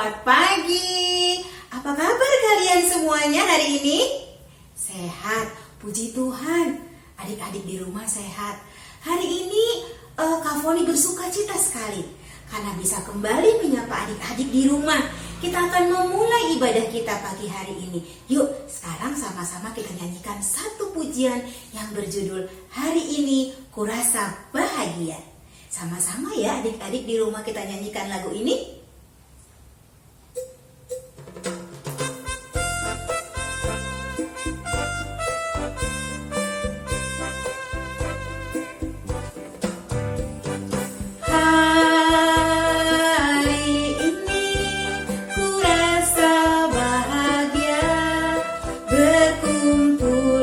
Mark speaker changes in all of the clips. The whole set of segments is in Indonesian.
Speaker 1: Selamat pagi. Apa kabar kalian semuanya hari ini? Sehat, puji Tuhan. Adik-adik di rumah sehat. Hari ini Kak Foni bersuka cita sekali karena bisa kembali menyapa adik-adik di rumah. Kita akan memulai ibadah kita pagi hari ini. Yuk, sekarang sama-sama kita nyanyikan satu pujian yang berjudul Hari Ini Kurasa Bahagia. Sama-sama ya adik-adik di rumah kita nyanyikan lagu ini.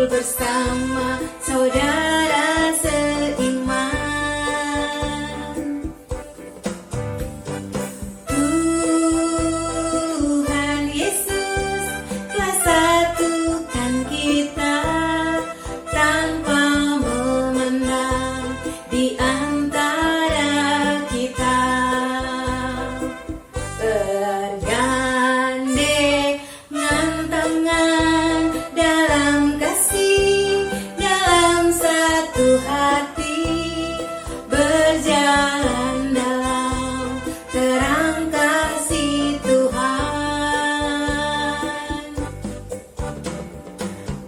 Speaker 2: Bersama saudara seiman, Tuhan Yesus telah satukan kita tanpa memandang di antara kita. Bergandengan tangan dalam kasih, dalam satu hati, berjalan dalam terang kasih Tuhan.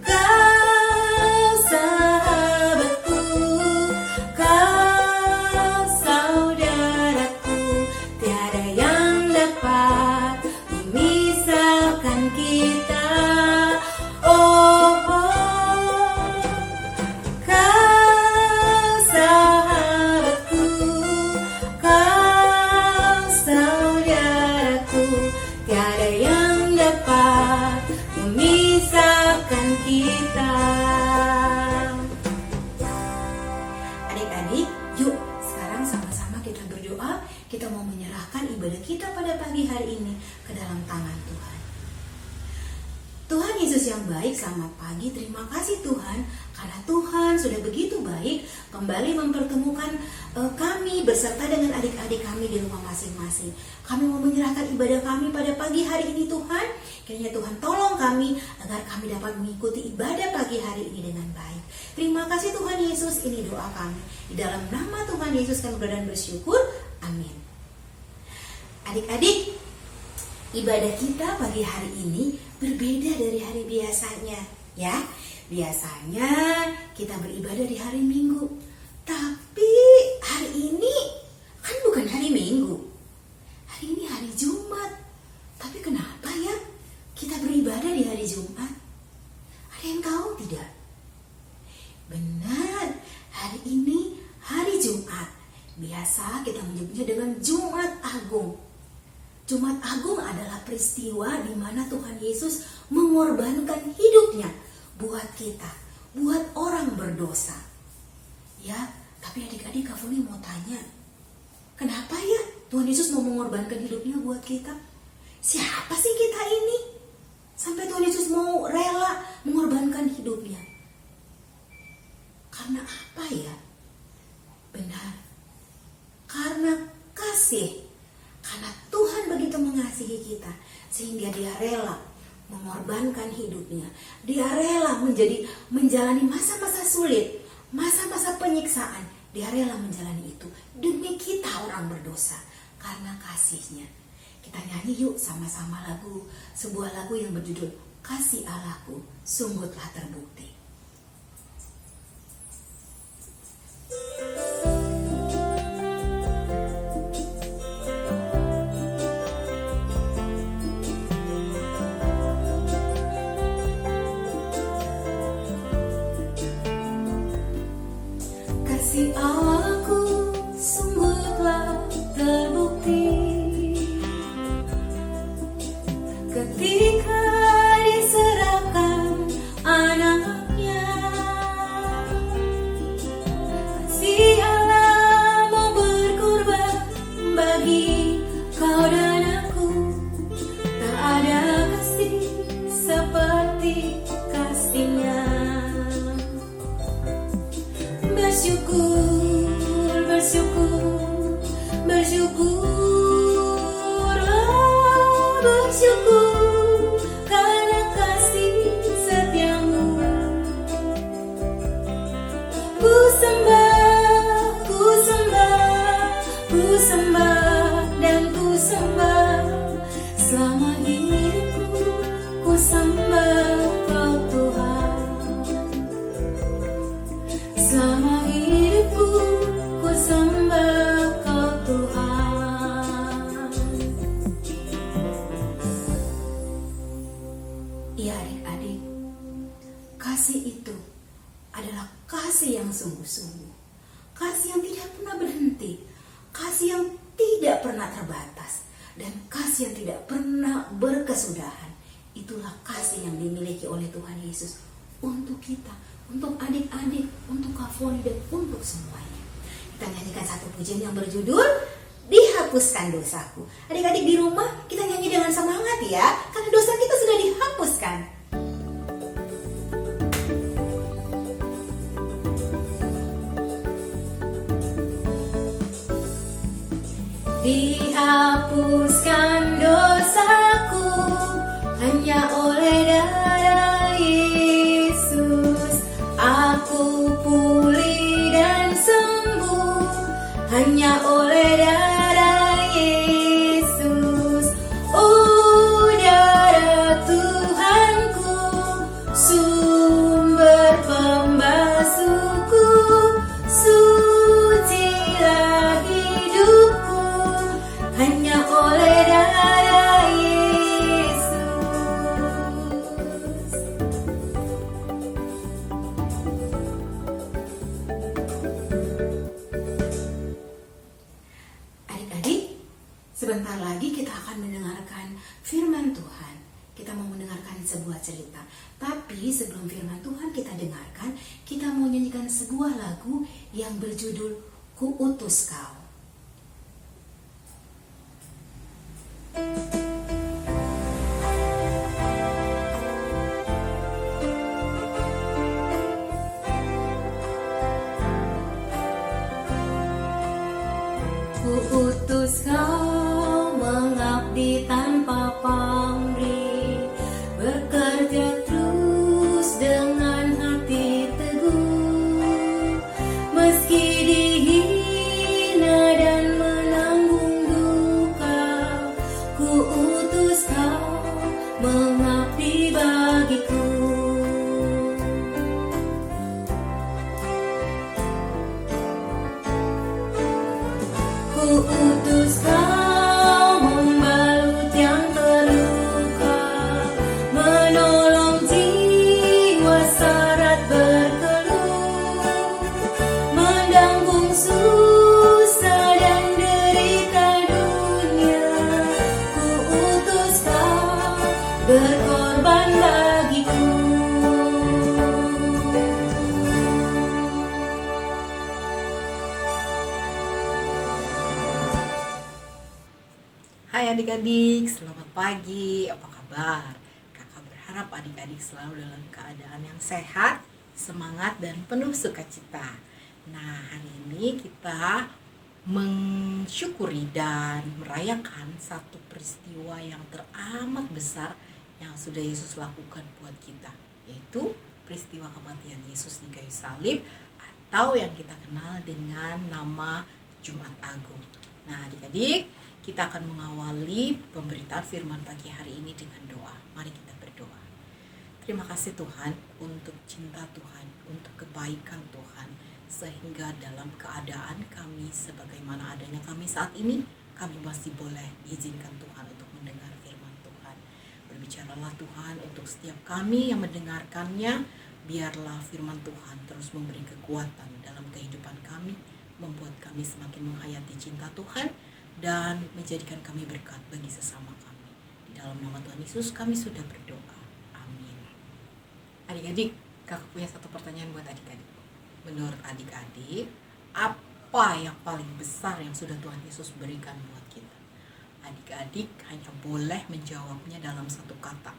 Speaker 2: Kau sahabatku, kau saudaraku, tiada yang dapat memisahkan kita. Tiada yang dapat memisahkan kita.
Speaker 1: Adik-adik, yuk sekarang sama-sama kita berdoa. Kita mau menyerahkan ibadah kita pada pagi hari ini ke dalam tangan Tuhan. Tuhan Yesus yang baik, selamat pagi. Terima kasih Tuhan, karena Tuhan sudah begitu baik kembali mempertemukan kami beserta dengan adik-adik kami di rumah masing-masing. Kami mau menyerahkan ibadah kami pada pagi hari ini Tuhan. Kiranya Tuhan tolong kami agar kami dapat mengikuti ibadah pagi hari ini dengan baik. Terima kasih Tuhan Yesus, ini doa kami. Di dalam nama Tuhan Yesus kami berdoa dan bersyukur. Amin. Adik-adik, ibadah kita pagi hari ini berbeda dari hari biasanya, ya. Biasanya kita beribadah di hari Minggu, tapi hari ini kan bukan hari Minggu. Hari ini hari Jumat. Tapi kenapa ya kita beribadah di hari Jumat? Ada yang tahu tidak? Benar, hari ini hari Jumat. Biasa kita menyebutnya dengan Jumat Agung. Jumat Agung adalah peristiwa di mana Tuhan Yesus mengorbankan hidupnya buat kita, buat orang berdosa. Ya, tapi adik-adik Kak Foni mau tanya, kenapa ya Tuhan Yesus mau mengorbankan hidupnya buat kita? Siapa sih kita ini? Sampai Tuhan Yesus mau rela mengorbankan hidupnya. Karena apa ya? Benar, karena kasih. Karena Tuhan begitu mengasihi kita sehingga Dia rela mengorbankan hidupnya. Dia rela menjalani masa-masa sulit, masa-masa penyiksaan. Dia rela menjalani itu demi kita orang berdosa karena kasih-Nya. Kita nyanyi yuk sama-sama sebuah lagu yang berjudul Kasih Allahku Sungguh Telah Terbukti.
Speaker 2: Kasih Allahku sungguh telah terbukti ketika diserahkan anaknya bersyukur karena kasih setiamu. Ku sembah, ku sembah, ku sembah dan ku sembah. Selama hidupku ku sembah Kau Tuhan. Selama hidupku ku sembah Kau Tuhan.
Speaker 1: Iya adik-adik, kasih itu adalah kasih yang sungguh-sungguh, kasih yang tidak pernah berhenti, kasih yang tidak pernah terbatas, dan kasih yang tidak pernah berkesudahan. Itulah kasih yang dimiliki oleh Tuhan Yesus untuk kita, untuk adik-adik, untuk Kak Foni, dan untuk semuanya. Kita nyanyikan satu pujian yang berjudul Dihapuskan Dosaku. Adik-adik di rumah, kita nyanyi dengan semangat ya, karena dosa kita sudah dihapuskan.
Speaker 2: Dihapuskan dosaku hanya oleh darah Yesus. Aku pulih dan sembuh hanya oleh darah Yesus. Oh, darah Tuhanku, sumber pembasuhku, sucilah hidupku hanya oleh darah Yesus.
Speaker 1: Adik-adik, sebentar lagi kita akan mendengarkan firman Tuhan. Kita mau mendengarkan sebuah cerita. Tapi sebelum firman Tuhan kita dengarkan, kita mau nyanyikan sebuah lagu yang berjudul Ku Utus Kau.
Speaker 2: Ku utus Kau mengabdi tanpa pamrih, bekerja terus dengan hati teguh, meski dihina dan menanggung duka. Ku utus Kau mengabdi bagiku. Ku utus Kau membalut yang terluka, menolong jiwa syarat berkeluh, menanggung susah dan derita dunia. Ku utus Kau berkorban bagiku.
Speaker 3: Hai adik-adik, selamat pagi, apa kabar? Kakak berharap adik-adik selalu dalam keadaan yang sehat, semangat, dan penuh sukacita. Nah, hari ini kita mensyukuri dan merayakan satu peristiwa yang teramat besar yang sudah Yesus lakukan buat kita, yaitu peristiwa kematian Yesus di kayu salib, atau yang kita kenal dengan nama Jumat Agung. Nah, adik-adik, kita akan mengawali pemberitaan firman pagi hari ini dengan doa. Mari kita berdoa. Terima kasih Tuhan untuk cinta Tuhan, untuk kebaikan Tuhan, sehingga dalam keadaan kami sebagaimana adanya kami saat ini, kami masih boleh diizinkan Tuhan untuk mendengar firman Tuhan. Berbicaralah Tuhan untuk setiap kami yang mendengarkannya, biarlah firman Tuhan terus memberi kekuatan dalam kehidupan kami, membuat kami semakin menghayati cinta Tuhan, dan menjadikan kami berkat bagi sesama kami. Di dalam nama Tuhan Yesus kami sudah berdoa. Amin. Adik-adik, kakak punya satu pertanyaan buat adik-adik. Menurut adik-adik, apa yang paling besar yang sudah Tuhan Yesus berikan buat kita? Adik-adik hanya boleh menjawabnya dalam satu kata.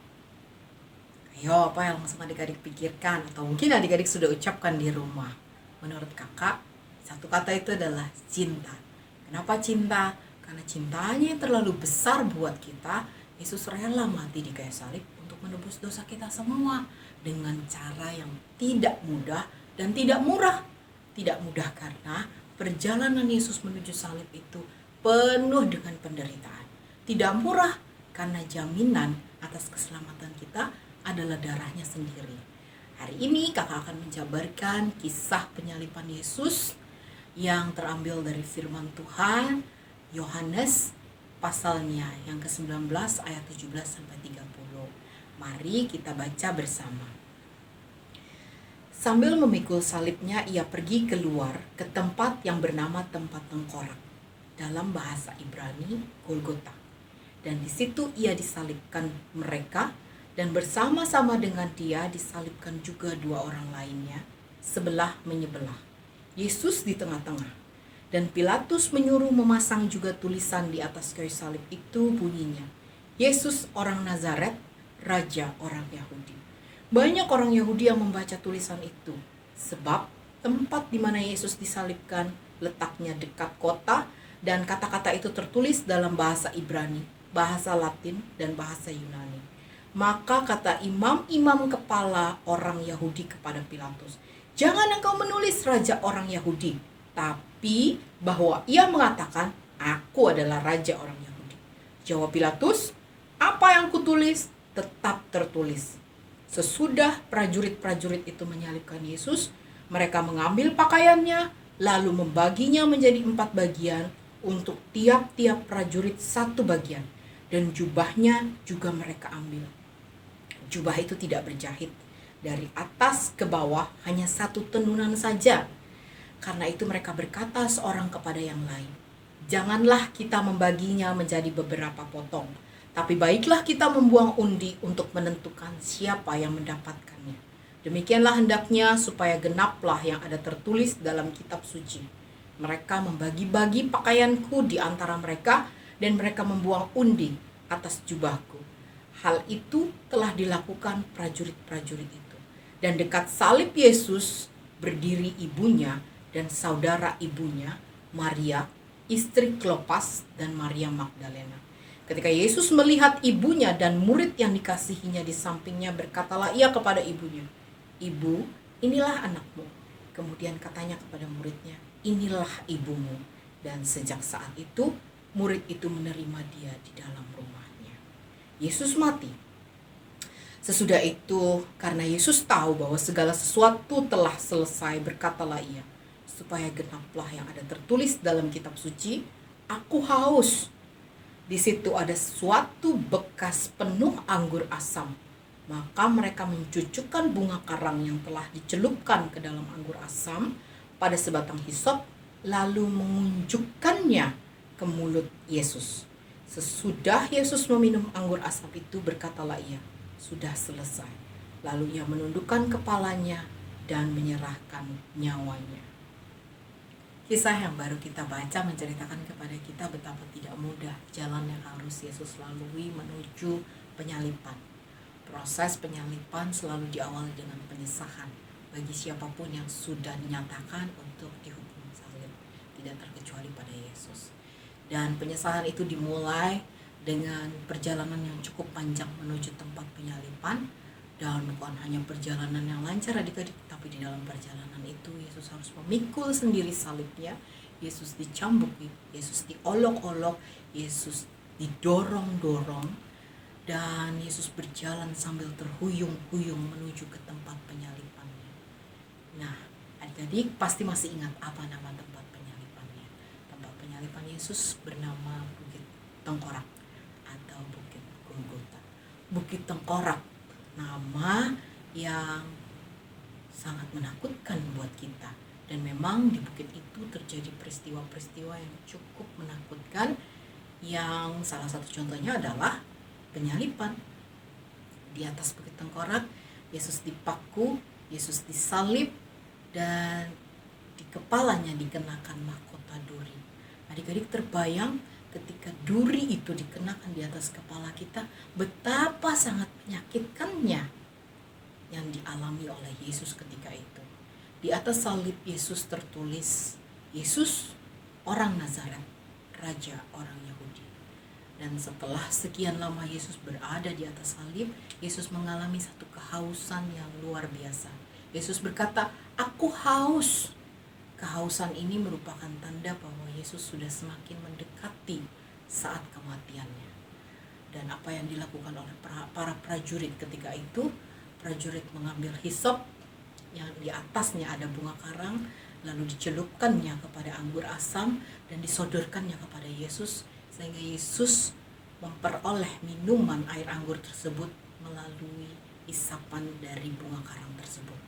Speaker 3: Ayo, apa yang langsung adik-adik pikirkan? Atau mungkin adik-adik sudah ucapkan di rumah. Menurut kakak, satu kata itu adalah cinta. Kenapa cinta? Karena cintanya yang terlalu besar buat kita, Yesus rela mati di kayu salib untuk menebus dosa kita semua dengan cara yang tidak mudah dan tidak murah. Tidak mudah karena perjalanan Yesus menuju salib itu penuh dengan penderitaan. Tidak murah karena jaminan atas keselamatan kita adalah darahnya sendiri. Hari ini kakak akan menjabarkan kisah penyaliban Yesus yang terambil dari firman Tuhan Yohanes pasalnya yang ke-19 ayat 17 sampai 30. Mari kita baca bersama. Sambil memikul salibnya, ia pergi keluar ke tempat yang bernama tempat tengkorak, dalam bahasa Ibrani Golgota. Dan di situ ia disalibkan mereka, dan bersama-sama dengan dia disalibkan juga dua orang lainnya, sebelah menyebelah. Yesus di tengah-tengah. Dan Pilatus menyuruh memasang juga tulisan di atas kayu salib itu, bunyinya, Yesus orang Nazaret, Raja orang Yahudi. Banyak orang Yahudi yang membaca tulisan itu, sebab tempat di mana Yesus disalibkan letaknya dekat kota, dan kata-kata itu tertulis dalam bahasa Ibrani, bahasa Latin, dan bahasa Yunani. Maka kata imam-imam kepala orang Yahudi kepada Pilatus, jangan engkau menulis Raja orang Yahudi, tapi bahwa ia mengatakan, aku adalah Raja orang Yahudi. Jawab Pilatus, apa yang kutulis tetap tertulis. Sesudah prajurit-prajurit itu menyalibkan Yesus, mereka mengambil pakaiannya, lalu membaginya menjadi 4 bagian, untuk tiap-tiap prajurit 1 bagian. Dan jubahnya juga mereka ambil. Jubah itu tidak berjahit, dari atas ke bawah hanya 1 tenunan saja. Karena itu mereka berkata seorang kepada yang lain, janganlah kita membaginya menjadi beberapa potong, tapi baiklah kita membuang undi untuk menentukan siapa yang mendapatkannya. Demikianlah hendaknya supaya genaplah yang ada tertulis dalam kitab suci. Mereka membagi-bagi pakaianku di antara mereka, dan mereka membuang undi atas jubahku. Hal itu telah dilakukan prajurit-prajurit itu. Dan dekat salib Yesus berdiri ibunya dan saudara ibunya, Maria, istri Klopas, dan Maria Magdalena. Ketika Yesus melihat ibunya dan murid yang dikasihinya di sampingnya, berkatalah ia kepada ibunya, Ibu, inilah anakmu. Kemudian katanya kepada muridnya, inilah ibumu. Dan sejak saat itu, murid itu menerima dia di dalam rumahnya. Yesus mati. Sesudah itu, karena Yesus tahu bahwa segala sesuatu telah selesai, berkatalah ia, supaya genaplah yang ada tertulis dalam kitab suci, aku haus. Di situ ada suatu bekas penuh anggur asam. Maka mereka mencucukkan bunga karang yang telah dicelupkan ke dalam anggur asam pada sebatang hisop, lalu mengunjukkannya ke mulut Yesus. Sesudah Yesus meminum anggur asam itu, berkatalah ia, sudah selesai. Lalu ia menundukkan kepalanya dan menyerahkan nyawanya. Kisah yang baru kita baca menceritakan kepada kita betapa tidak mudah jalan yang harus Yesus lalui menuju penyaliban. Proses penyaliban selalu diawali dengan penyesahan bagi siapapun yang sudah dinyatakan untuk dihukum salib, tidak terkecuali pada Yesus. Dan penyesahan itu dimulai dengan perjalanan yang cukup panjang menuju tempat penyaliban. Dan bukan hanya perjalanan yang lancar adik-adik, tapi di dalam perjalanan itu Yesus harus memikul sendiri salibnya. Yesus dicambuki, Yesus diolok-olok, Yesus didorong-dorong, dan Yesus berjalan sambil terhuyung-huyung menuju ke tempat penyalibannya. Nah, adik-adik pasti masih ingat apa nama tempat penyalibannya. Tempat penyaliban Yesus bernama Bukit Tengkorak atau Bukit Golgota. Bukit Tengkorak, nama yang sangat menakutkan buat kita. Dan memang di bukit itu terjadi peristiwa-peristiwa yang cukup menakutkan, yang salah satu contohnya adalah penyaliban. Di atas Bukit Tengkorak, Yesus dipaku, Yesus disalib, dan di kepalanya dikenakan mahkota duri. Adik-adik terbayang ketika duri itu dikenakan di atas kepala kita, betapa sangat menyakitkannya yang dialami oleh Yesus ketika itu. Di atas salib Yesus tertulis, Yesus orang Nazaret, Raja orang Yahudi. Dan setelah sekian lama Yesus berada di atas salib, Yesus mengalami satu kehausan yang luar biasa. Yesus berkata, "Aku haus." Kehausan ini merupakan tanda bahwa Yesus sudah semakin mendekati saat kematiannya. Dan apa yang dilakukan oleh para prajurit ketika itu, prajurit mengambil hisop yang di atasnya ada bunga karang, lalu dicelupkannya kepada anggur asam dan disodorkannya kepada Yesus, sehingga Yesus memperoleh minuman air anggur tersebut melalui isapan dari bunga karang tersebut.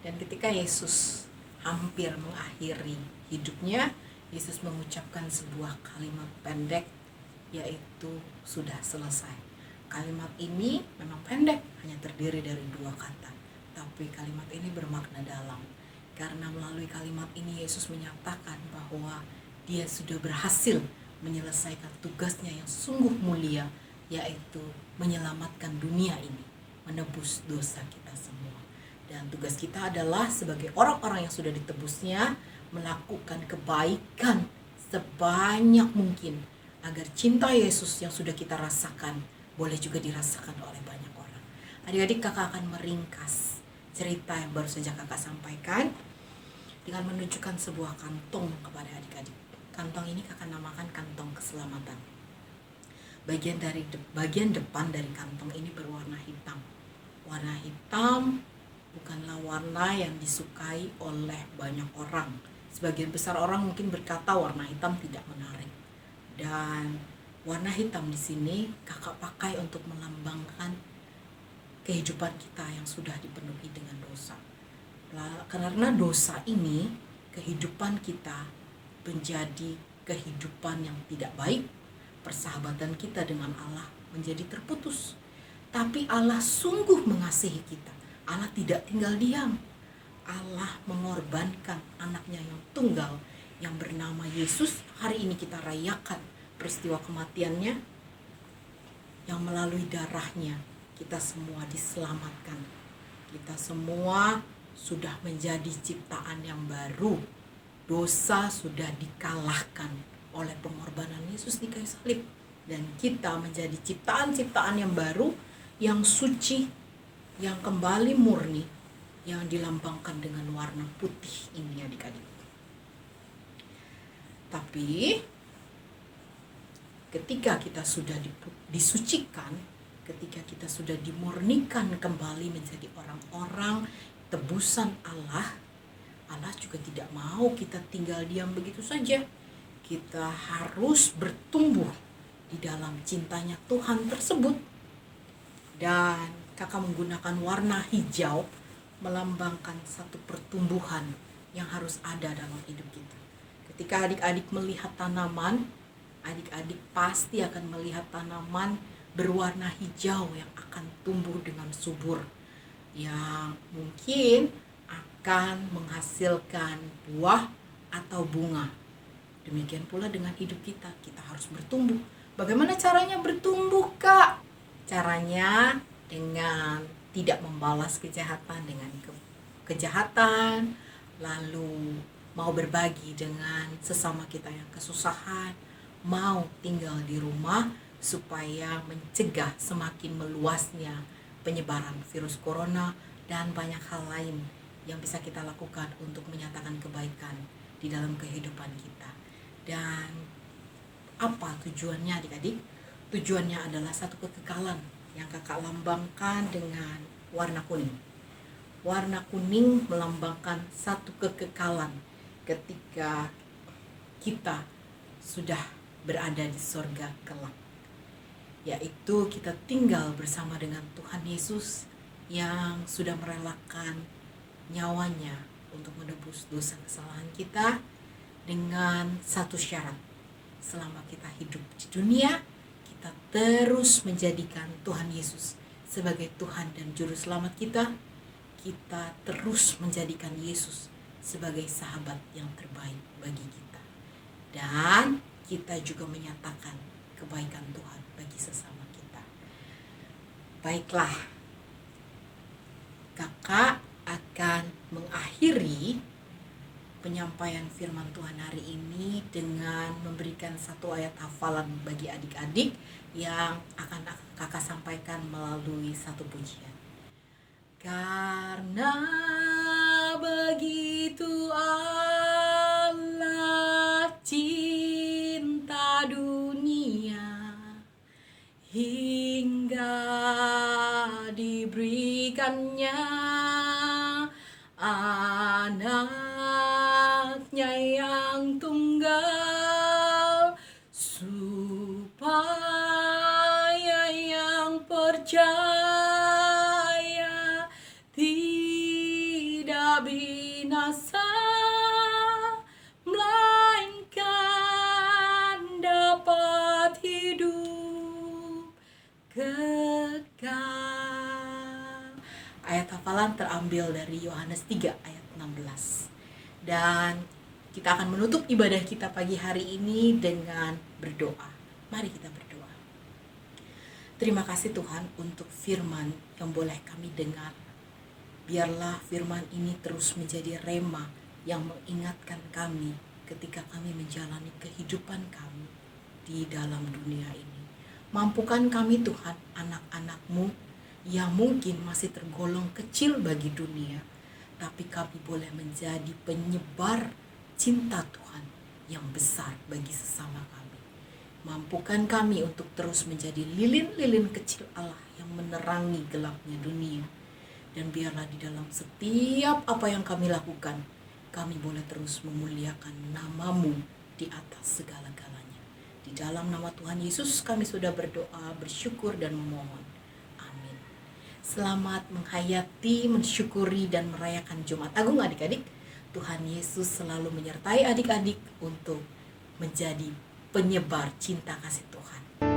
Speaker 3: Dan ketika Yesus hampir mengakhiri hidupnya, Yesus mengucapkan sebuah kalimat pendek, yaitu sudah selesai. Kalimat ini memang pendek, hanya terdiri dari 2 kata, tapi kalimat ini bermakna dalam, karena melalui kalimat ini Yesus menyatakan bahwa Dia sudah berhasil menyelesaikan tugasnya yang sungguh mulia, yaitu menyelamatkan dunia ini, menebus dosa kita semua. Dan tugas kita adalah sebagai orang-orang yang sudah ditebusnya, melakukan kebaikan sebanyak mungkin, agar cinta Yesus yang sudah kita rasakan boleh juga dirasakan oleh banyak orang. Adik-adik, kakak akan meringkas cerita yang baru saja kakak sampaikan dengan menunjukkan sebuah kantong kepada adik-adik. Kantong ini kakak namakan kantong keselamatan. Bagian depan dari kantong ini berwarna hitam. Warna hitam bukanlah warna yang disukai oleh banyak orang. Sebagian besar orang mungkin berkata warna hitam tidak menarik. Dan warna hitam di sini kakak pakai untuk melambangkan kehidupan kita yang sudah dipenuhi dengan dosa. Karena dosa ini, kehidupan kita menjadi kehidupan yang tidak baik. Persahabatan kita dengan Allah menjadi terputus. Tapi Allah sungguh mengasihi kita. Allah tidak tinggal diam. Allah mengorbankan anaknya yang tunggal yang bernama Yesus. Hari ini kita rayakan peristiwa kematiannya, yang melalui darahnya kita semua diselamatkan. Kita semua sudah menjadi ciptaan yang baru. Dosa sudah dikalahkan oleh pengorbanan Yesus di kayu salib. Dan kita menjadi ciptaan-ciptaan yang baru, yang suci, yang kembali murni, yang dilambangkan dengan warna putih ini adik-adik. Tapi ketika kita sudah disucikan, ketika kita sudah dimurnikan kembali menjadi orang-orang tebusan Allah, Allah juga tidak mau kita tinggal diam begitu saja. Kita harus bertumbuh di dalam cintanya Tuhan tersebut. Dan kakak menggunakan warna hijau melambangkan satu pertumbuhan yang harus ada dalam hidup kita. Ketika adik-adik melihat tanaman, adik-adik pasti akan melihat tanaman berwarna hijau yang akan tumbuh dengan subur, yang mungkin akan menghasilkan buah atau bunga. Demikian pula dengan hidup kita, kita harus bertumbuh. Bagaimana caranya bertumbuh, Kak? Caranya dengan tidak membalas kejahatan dengan kejahatan, lalu mau berbagi dengan sesama kita yang kesusahan, mau tinggal di rumah supaya mencegah semakin meluasnya penyebaran virus corona, dan banyak hal lain yang bisa kita lakukan untuk menyatakan kebaikan di dalam kehidupan kita. Dan apa tujuannya adik-adik? Tujuannya adalah satu kekekalan yang kakak lambangkan dengan warna kuning. Warna kuning melambangkan satu kekekalan ketika kita sudah berada di sorga kelak, yaitu kita tinggal bersama dengan Tuhan Yesus yang sudah merelakan nyawanya untuk menebus dosa kesalahan kita, dengan satu syarat: selama kita hidup di dunia, kita terus menjadikan Tuhan Yesus sebagai Tuhan dan Juru Selamat kita. Kita terus menjadikan Yesus sebagai sahabat yang terbaik bagi kita, dan kita juga menyatakan kebaikan Tuhan bagi sesama kita. Baiklah, kakak akan mengakhiri penyampaian firman Tuhan hari ini dengan memberikan satu ayat hafalan bagi adik-adik yang akan kakak sampaikan melalui satu pujian. Karena begitu Allah cinta dunia hingga diberikannya anaknya yang tunggal, supaya yang percaya tidak binasa, melainkan dapat hidup kekal. Ayat hafalan terambil dari Yohanes 3 ayat 16. Dan kita akan menutup ibadah kita pagi hari ini dengan berdoa. Mari kita berdoa. Terima kasih Tuhan untuk firman yang boleh kami dengar. Biarlah firman ini terus menjadi rema yang mengingatkan kami ketika kami menjalani kehidupan kami di dalam dunia ini. Mampukan kami Tuhan, anak-anak-Mu yang mungkin masih tergolong kecil bagi dunia, tapi kami boleh menjadi penyebar cinta Tuhan yang besar bagi sesama kami. Mampukan kami untuk terus menjadi lilin-lilin kecil Allah yang menerangi gelapnya dunia. Dan biarlah di dalam setiap apa yang kami lakukan, kami boleh terus memuliakan nama-Mu di atas segala-galanya. Di dalam nama Tuhan Yesus kami sudah berdoa, bersyukur dan memohon. Selamat menghayati, mensyukuri, dan merayakan Jumat Agung adik-adik. Tuhan Yesus selalu menyertai adik-adik untuk menjadi penyebar cinta kasih Tuhan.